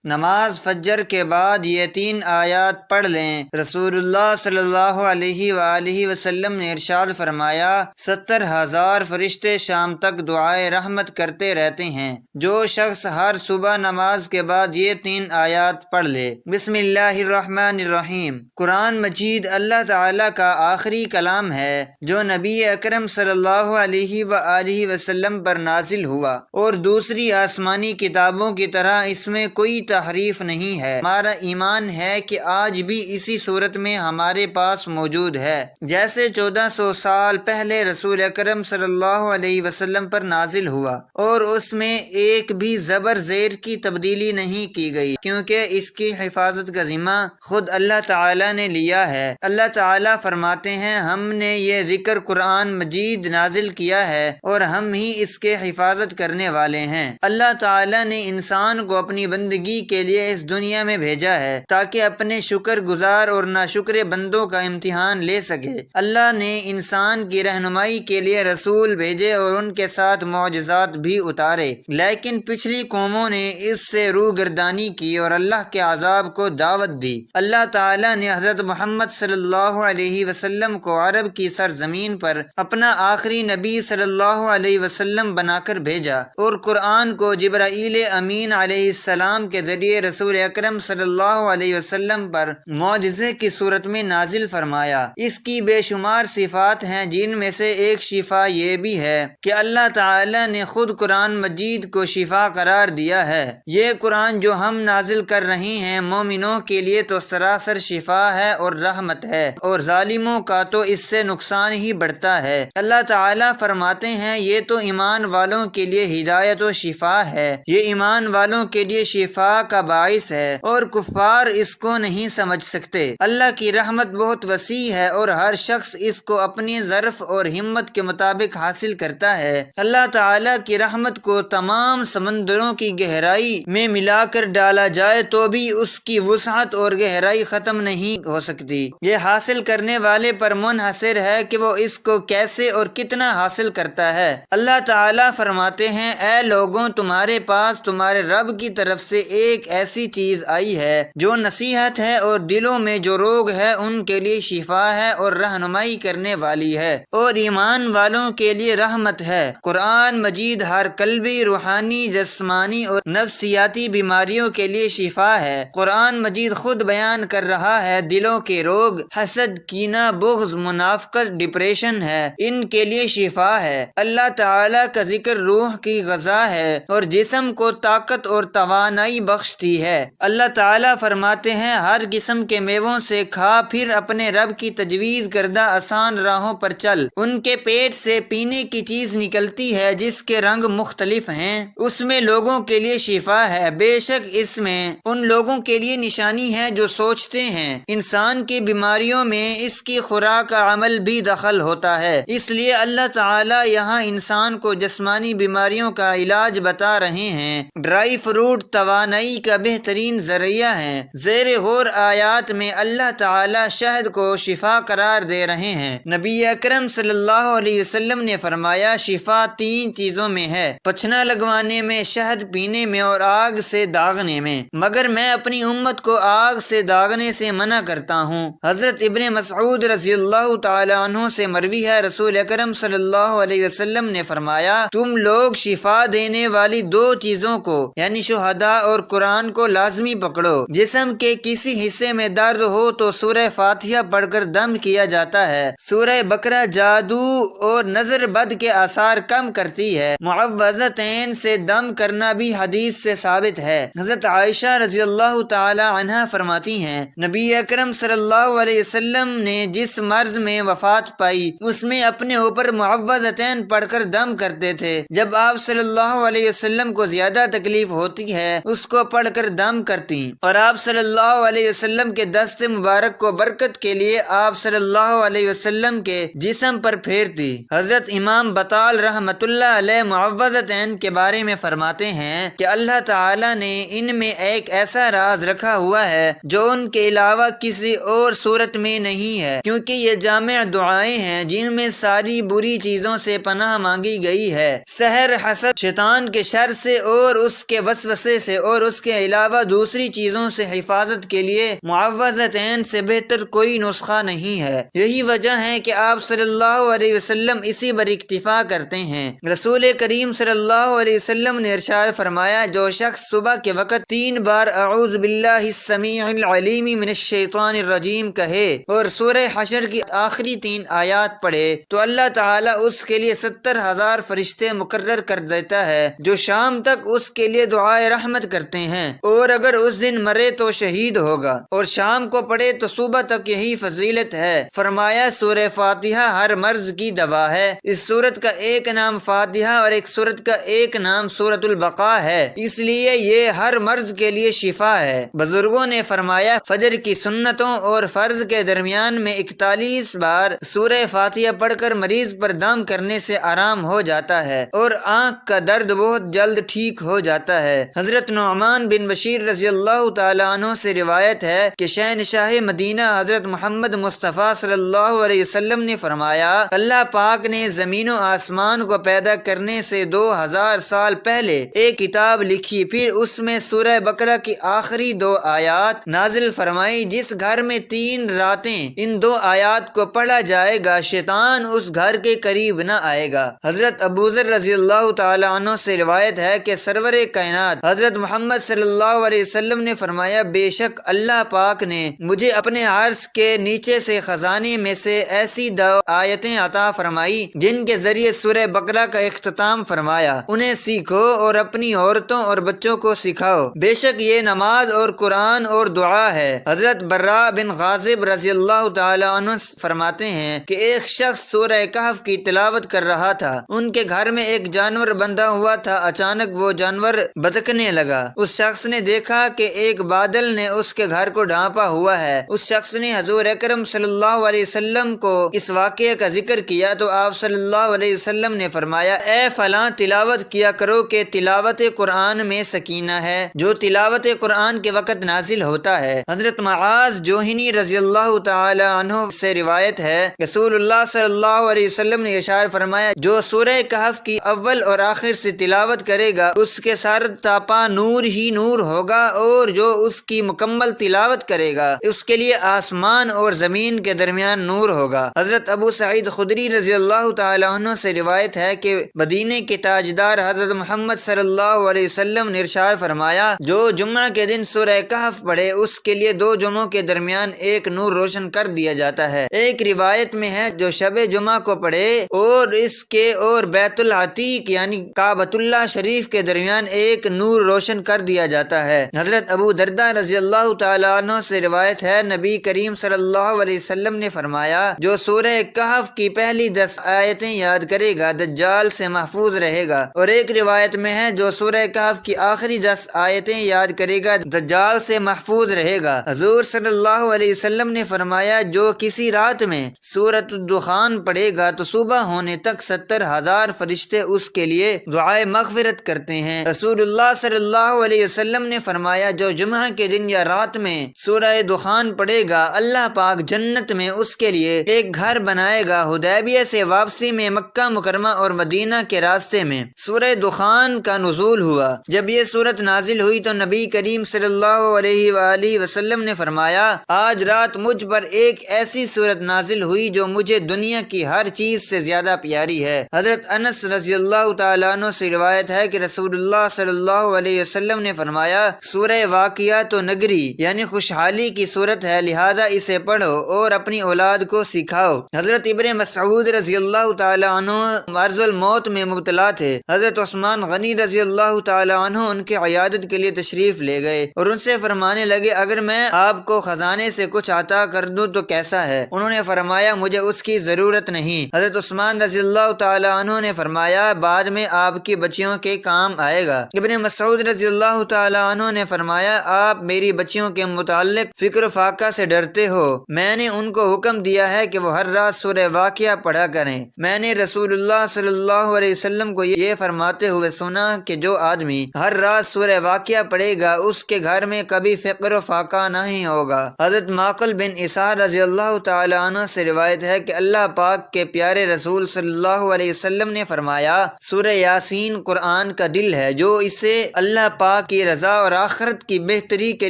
نماز فجر کے بعد یہ 3 آیات پڑھ لیں۔ رسول اللہ صلی اللہ علیہ وآلہ وسلم نے ارشاد فرمایا، 70,000 فرشتے شام تک دعائے رحمت کرتے رہتے ہیں۔ جو شخص ہر صبح نماز کے بعد یہ 3 آیات پڑھ لے۔ بسم اللہ الرحمن الرحیم۔ قرآن مجید اللہ تعالیٰ کا آخری کلام ہے جو نبی اکرم صلی اللہ علیہ وآلہ وسلم پر نازل ہوا، اور دوسری آسمانی کتابوں کی طرح اس میں کوئی تحریف نہیں ہے۔ ہمارا ایمان ہے کہ آج بھی اسی صورت میں ہمارے پاس موجود ہے جیسے 1400 سال پہلے رسول اکرم صلی اللہ علیہ وسلم پر نازل ہوا، اور اس میں ایک بھی زبر زیر کی تبدیلی نہیں کی گئی، کیونکہ اس کی حفاظت کا ذمہ خود اللہ تعالیٰ نے لیا ہے۔ اللہ تعالیٰ فرماتے ہیں، ہم نے یہ ذکر قرآن مجید نازل کیا ہے اور ہم ہی اس کے حفاظت کرنے والے ہیں۔ اللہ تعالیٰ نے انسان کو اپنی بندگی کے لیے اس دنیا میں بھیجا ہے تاکہ اپنے شکر گزار اور ناشکر بندوں کا امتحان لے سکے۔ اللہ نے انسان کی رہنمائی کے لیے رسول بھیجے اور ان کے ساتھ معجزات بھی اتارے، لیکن پچھلی قوموں نے اس سے روگردانی کی اور اللہ کے عذاب کو دعوت دی۔ اللہ تعالیٰ نے حضرت محمد صلی اللہ علیہ وسلم کو عرب کی سرزمین پر اپنا آخری نبی صلی اللہ علیہ وسلم بنا کر بھیجا، اور قرآن کو جبرائیل امین علیہ السلام کے ذریعے رسول اکرم صلی اللہ علیہ وسلم پر معجزے کی صورت میں نازل فرمایا۔ اس کی بے شمار صفات ہیں، جن میں سے ایک شفا یہ بھی ہے کہ اللہ تعالی نے خود قرآن مجید کو شفا قرار دیا ہے۔ یہ قرآن جو ہم نازل کر رہے ہیں مومنوں کے لیے تو سراسر شفا ہے اور رحمت ہے، اور ظالموں کا تو اس سے نقصان ہی بڑھتا ہے۔ اللہ تعالیٰ فرماتے ہیں، یہ تو ایمان والوں کے لیے ہدایت و شفا ہے، یہ ایمان والوں کے لیے شفا کا باعث ہے، اور کفار اس کو نہیں سمجھ سکتے۔ اللہ کی رحمت بہت وسیع ہے اور ہر شخص اس کو اپنی ظرف اور ہمت کے مطابق حاصل کرتا ہے۔ اللہ تعالیٰ کی رحمت کو تمام سمندروں کی گہرائی میں ملا کر ڈالا جائے تو بھی اس کی وسعت اور گہرائی ختم نہیں ہو سکتی۔ یہ حاصل کرنے والے پر منحصر ہے کہ وہ اس کو کیسے اور کتنا حاصل کرتا ہے۔ اللہ تعالیٰ فرماتے ہیں، اے لوگوں، تمہارے پاس تمہارے رب کی طرف سے ایک ایسی چیز آئی ہے جو نصیحت ہے، اور دلوں میں جو روگ ہے ان کے لیے شفا ہے اور رہنمائی کرنے والی ہے، اور ایمان والوں کے لیے رحمت ہے۔ قرآن مجید ہر قلبی، روحانی، جسمانی اور نفسیاتی بیماریوں کے لیے شفا ہے۔ قرآن مجید خود بیان کر رہا ہے دلوں کے روگ، حسد، کینہ، بغض، منافقت، ڈپریشن ہے، ان کے لیے شفا ہے۔ اللہ تعالیٰ کا ذکر روح کی غذا ہے اور جسم کو طاقت اور توانائی بخشتی ہے۔ اللہ تعالیٰ فرماتے ہیں، ہر قسم کے میووں سے کھا، پھر اپنے رب کی تجویز کردہ آسان راہوں پر چل۔ ان کے پیٹ سے پینے کی چیز نکلتی ہے جس کے رنگ مختلف ہیں، اس میں لوگوں کے لیے شفا ہے، بے شک اس میں ان لوگوں کے لیے نشانی ہے جو سوچتے ہیں۔ انسان کی بیماریوں میں اس کی خوراک کا عمل بھی دخل ہوتا ہے، اس لیے اللہ تعالیٰ یہاں انسان کو جسمانی بیماریوں کا علاج بتا رہے ہیں۔ ڈرائی فروٹ توانائی کا بہترین ذریعہ ہے۔ زیر غور آیات میں اللہ تعالیٰ شہد کو شفا قرار دے رہے ہیں۔ نبی اکرم صلی اللہ علیہ وسلم نے فرمایا، شفا 3 چیزوں میں ہے، پچھنا لگوانے میں، شہد پینے میں، اور آگ سے داغنے میں، مگر میں اپنی امت کو آگ سے داغنے سے منع کرتا ہوں۔ حضرت ابن مسعود رضی اللہ تعالی عنہ سے مروی ہے، رسول اکرم صلی اللہ علیہ وسلم نے فرمایا، تم لوگ شفا دینے والی 2 چیزوں کو یعنی شہداء اور قرآن کو لازمی پکڑو۔ جسم کے کسی حصے میں درد ہو تو سورہ فاتحہ پڑھ کر دم کیا جاتا ہے۔ سورہ بقرہ جادو اور نظر بد کے آثار کم کرتی ہے۔ معوذتین سے دم کرنا بھی حدیث سے ثابت ہے۔ حضرت عائشہ رضی اللہ تعالی عنہا فرماتی ہیں، نبی اکرم صلی اللہ علیہ وسلم نے جس مرض میں وفات پائی اس میں اپنے اوپر معوذتین پڑھ کر دم کرتے تھے۔ جب آپ صلی اللہ علیہ وسلم کو زیادہ تکلیف ہوتی ہے اس کو پڑھ کر دم کرتی، اور آپ صلی اللہ علیہ وسلم کے دست مبارک کو برکت کے لیے آپ صلی اللہ علیہ وسلم کے جسم پر پھیرتی۔ حضرت امام بطال رحمت اللہ علیہ معوذتین کے بارے میں فرماتے ہیں کہ اللہ تعالی نے ان میں ایک ایسا راز رکھا ہوا ہے جو ان کے علاوہ کسی اور صورت میں نہیں ہے، کیونکہ یہ جامع دعائیں ہیں جن میں ساری بری چیزوں سے پناہ مانگی گئی ہے، سحر، حسد، شیطان کے شر سے اور اس کے وسوسے سے اور اس کے علاوہ دوسری چیزوں سے حفاظت کے لیے معوذتین سے بہتر کوئی نسخہ نہیں ہے۔ یہی وجہ ہے کہ آپ صلی اللہ علیہ وسلم اسی پر اکتفا کرتے ہیں۔ رسول کریم صلی اللہ علیہ وسلم نے ارشاد فرمایا، جو شخص صبح کے وقت 3 بار اعوذ باللہ السمیع العلیم من الشیطان الرجیم کہے اور سورہ حشر کی آخری 3 آیات پڑھے تو اللہ تعالیٰ اس کے لیے 70,000 فرشتے مقرر کر دیتا ہے جو شام تک اس کے لیے دعائے رحمت کرتے ہیں، اور اگر اس دن مرے تو شہید ہوگا، اور شام کو پڑھے تو صبح تک یہی فضیلت ہے۔ فرمایا سورہ فاتحہ ہر مرض کی دوا ہے۔ اس سورت کا ایک نام فاتحہ اور ایک سورت کا ایک نام سورۃ البقاء ہے، اس لیے یہ ہر مرض کے لیے شفا ہے۔ بزرگوں نے فرمایا فجر کی سنتوں اور فرض کے درمیان میں 41 بار سورہ فاتحہ پڑھ کر مریض پر دم کرنے سے آرام ہو جاتا ہے اور آنکھ کا درد بہت جلد ٹھیک ہو جاتا ہے۔ حضرت نعمان بن بشیر رضی اللہ تعالیٰ عنہ سے روایت ہے کہ شہنشاہ مدینہ حضرت محمد مصطفیٰ صلی اللہ علیہ وسلم نے فرمایا، اللہ پاک نے زمین و آسمان کو پیدا کرنے سے 2000 سال پہلے ایک کتاب لکھی، پھر اس میں سورہ بقرہ کی آخری 2 آیات نازل فرمائی۔ جس گھر میں 3 راتیں ان 2 آیات کو پڑھا جائے گا شیطان اس گھر کے قریب نہ آئے گا۔ حضرت ابوذر رضی اللہ تعالیٰ عنہ سے روایت ہے کہ سرور کائنات حضرت محمد صلی اللہ علیہ وسلم نے فرمایا، بے شک اللہ پاک نے مجھے اپنے عرش کے نیچے سے خزانے میں سے ایسی 2 آیتیں عطا فرمائی جن کے ذریعے سورہ بقرہ کا اختتام فرمایا، انہیں سیکھو اور اپنی عورتوں اور بچوں کو سکھاؤ، بے شک یہ نماز اور قرآن اور دعا ہے۔ حضرت براء بن غازب رضی اللہ تعالی عنہ فرماتے ہیں کہ ایک شخص سورہ کہف کی تلاوت کر رہا تھا، ان کے گھر میں ایک جانور بندھا ہوا تھا، اچانک وہ جانور بھٹکنے لگا۔ اس شخص نے دیکھا کہ ایک بادل نے اس کے گھر کو ڈھانپا ہوا ہے۔ اس شخص نے حضور اکرم صلی اللہ علیہ وسلم کو اس واقعے کا ذکر کیا تو آپ صلی اللہ علیہ وسلم نے فرمایا، اے فلاں تلاوت کیا کرو کہ تلاوت قرآن میں سکینہ ہے جو تلاوت قرآن کے وقت نازل ہوتا ہے۔ حضرت معاذ جوہنی رضی اللہ تعالی عنہ سے روایت ہے، رسول اللہ صلی اللہ علیہ وسلم نے ارشاد فرمایا، جو سورہ کہف کی اول اور آخر سے تلاوت کرے گا اس کے سر تاپا نور ہی نور ہوگا، اور جو اس کی مکمل تلاوت کرے گا اس کے لیے آسمان اور زمین کے درمیان نور ہوگا۔ حضرت ابو سعید خدری رضی اللہ تعالی عنہ سے روایت ہے کہ مدینے کے تاجدار حضرت محمد صلی اللہ علیہ وسلم نے ارشاد فرمایا، جو جمعہ کے دن سورہ کہف پڑھے اس کے لیے 2 جمعوں کے درمیان ایک نور روشن کر دیا جاتا ہے۔ ایک روایت میں ہے، جو شب جمعہ کو پڑھے اور اس کے اور بیت العتیق یعنی کعبۃ اللہ شریف کے درمیان ایک نور روشن کر دیا جاتا ہے۔ حضرت ابو درداء رضی اللہ تعالی عنہ سے روایت ہے، نبی کریم صلی اللہ علیہ وسلم نے فرمایا، جو سورہ کہف کی پہلی 10 آیتیں یاد کرے گا دجال سے محفوظ رہے گا، اور ایک روایت میں ہے، جو سورہ کہف کی آخری 10 آیتیں یاد کرے گا دجال سے محفوظ رہے گا۔ حضور صلی اللہ علیہ وسلم نے فرمایا، جو کسی رات میں سورۃ الدخان پڑھے گا تو صبح ہونے تک 70,000 فرشتے اس کے لیے دعائے مغفرت کرتے ہیں۔ رسول اللہ صلی اللہ علیہ وسلم نے فرمایا، جو جمعہ کے دن یا رات میں سورہ دخان پڑھے گا اللہ پاک جنت میں اس کے لیے ایک گھر بنائے گا۔ حدیبیہ سے واپسی میں مکہ مکرمہ اور مدینہ کے راستے میں سورہ دخان کا نزول ہوا۔ جب یہ سورت نازل ہوئی تو نبی کریم صلی اللہ علیہ وآلہ وسلم نے فرمایا، آج رات مجھ پر ایک ایسی سورت نازل ہوئی جو مجھے دنیا کی ہر چیز سے زیادہ پیاری ہے۔ حضرت انس رضی اللہ تعالیٰ عنہ سے روایت ہے کہ رسول اللہ صلی اللہ علیہ وسلم نے فرمایا، سورہ واقعات و نگری یعنی خوشحالی کی سورت ہے، لہذا اسے پڑھو اور اپنی اولاد کو سکھاؤ۔ حضرت ابن مسعود رضی اللہ تعالیٰ عنہ مرض الموت میں مبتلا تھے۔ حضرت عثمان غنی رضی اللہ تعالیٰ عنہ ان کی عیادت کے لیے تشریف لے گئے اور ان سے فرمانے لگے، اگر میں آپ کو خزانے سے کچھ عطا کر دوں تو کیسا ہے؟ انہوں نے فرمایا، مجھے اس کی ضرورت نہیں۔ حضرت عثمان رضی اللہ تعالیٰ عنہ نے فرمایا، بعد میں آپ کی بچیوں کے کام آئے گا۔ ابن مسعود رضی اللہ تعالیٰ عنہ نے فرمایا، آپ میری بچیوں کے متعلق فکر و فاقہ سے ڈرتے ہو، میں نے ان کو حکم دیا ہے کہ وہ ہر رات سورہ واقعہ پڑھا کریں۔ میں نے رسول اللہ صلی اللہ علیہ وسلم کو یہ فرماتے ہوئے سنا کہ جو آدمی ہر رات سورہ واقعہ پڑھے گا اس کے گھر میں کبھی فقر و فاقہ نہیں ہوگا۔ حضرت معقل بن اسحاق رضی اللہ تعالی عنہ سے روایت ہے کہ اللہ پاک کے پیارے رسول صلی اللہ علیہ وسلم نے فرمایا، سورہ یاسین قرآن کا دل ہے، جو اسے اللہ پاک کی رضا اور آخرت کی بہتری کے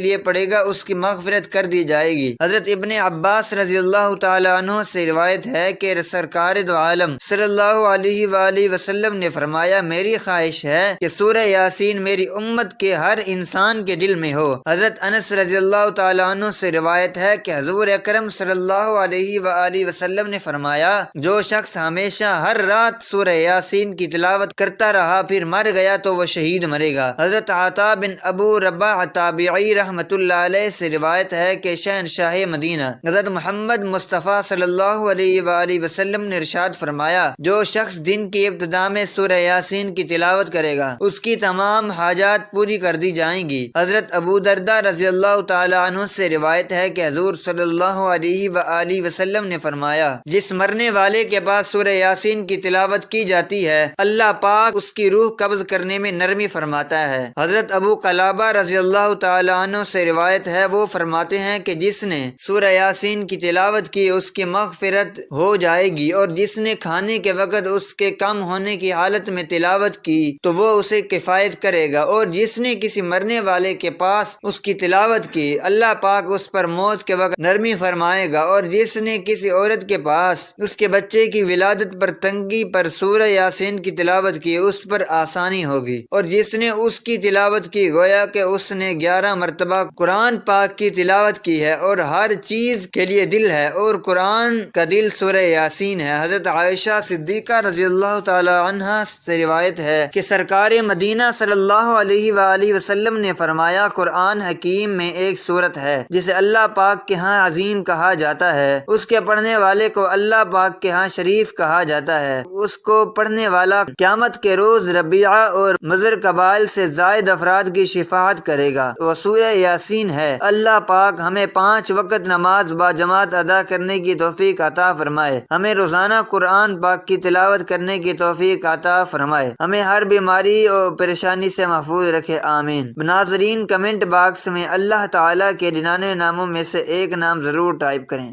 لیے پڑھے گا اس کی مغفرت کر دی جائے گی۔ حضرت ابن عباس رضی اللہ تعالیٰ عنہ سے روایت ہے کہ سرکار دو عالم صلی اللہ علیہ وآلہ وسلم نے فرمایا، میری خواہش ہے کہ سورہ یاسین میری امت کے ہر انسان کے دل میں ہو۔ حضرت انس رضی اللہ تعالیٰ عنہ سے روایت ہے کہ حضور اکرم صلی اللہ علیہ وآلہ وسلم نے فرمایا، جو شخص ہمیشہ ہر رات سورہ یاسین کی تلاوت کرتا رہا پھر مر گیا تو وہ شہید مرے گا۔ حضرت عطا بن ابو رباح تابعی رحمۃ اللہ علیہ سے روایت ہے کہ شہنشاہ مدینہ حضرت محمد مصطفیٰ صلی اللہ علیہ وآلہ وسلم نے ارشاد فرمایا، جو شخص دن کی ابتدا میں سورہ یاسین کی تلاوت کرے گا اس کی تمام حاجات پوری کر دی جائیں گی۔ حضرت ابو درداء رضی اللہ تعالی عنہ سے روایت ہے کہ حضور صلی اللہ علیہ وآلہ وسلم نے فرمایا، جس مرنے والے کے پاس سورہ یاسین کی تلاوت کی جاتی ہے اللہ پاک اس کی روح قبض کرنے میں نرمی فرماتا ہے۔ حضرت ابو قلابہ رضی اللہ تعالی عنہ سے روایت ہے، وہ فرماتے ہیں کہ جس نے سورہ یاسین کی تلاوت کی اس کی مغفرت ہو جائے گی، اور جس نے کھانے کے وقت اس کے کم ہونے کی حالت میں تلاوت کی تو وہ اسے کفایت کرے گا، اور جس نے کسی مرنے والے کے پاس اس کی تلاوت کی اللہ پاک اس پر موت کے وقت نرمی فرمائے گا، اور جس نے کسی عورت کے پاس اس کے بچے کی ولادت پر تنگی پر سورہ یاسین کی تلاوت کی اس پر آسانی ہوگی، اور جس نے اس کی تلاوت کی گویا کہ اس نے 11 مرتبہ قرآن پاک کی تلاوت کی ہے، اور ہر چیز کے لیے دل ہے اور قرآن کا دل سورہ یاسین ہے۔ حضرت عائشہ صدیقہ رضی اللہ تعالی عنہا سے روایت ہے کہ سرکار مدینہ صلی اللہ علیہ وآلہ وسلم نے فرمایا، قرآن حکیم میں ایک سورت ہے جسے اللہ پاک کے ہاں عظیم کہا جاتا ہے، اس کے پڑھنے والے کو اللہ پاک کے ہاں شریف کہا جاتا ہے، اس کو پڑھنے والا قیامت کے روز ربیعہ اور مضر قبائل سے زائد افراد کی شفاعت کرے گا۔ وہ سورہ یاسین ہے۔ اللہ پاک ہمیں 5 وقت نماز با جماعت ادا کرنے کی توفیق عطا فرمائے، ہمیں روزانہ قرآن پاک کی تلاوت کرنے کی توفیق عطا فرمائے، ہمیں ہر بیماری اور پریشانی سے محفوظ رکھے، آمین۔ ناظرین، کمنٹ باکس میں اللہ تعالیٰ کے 99 ناموں میں سے ایک نام ضرور ٹائپ کریں۔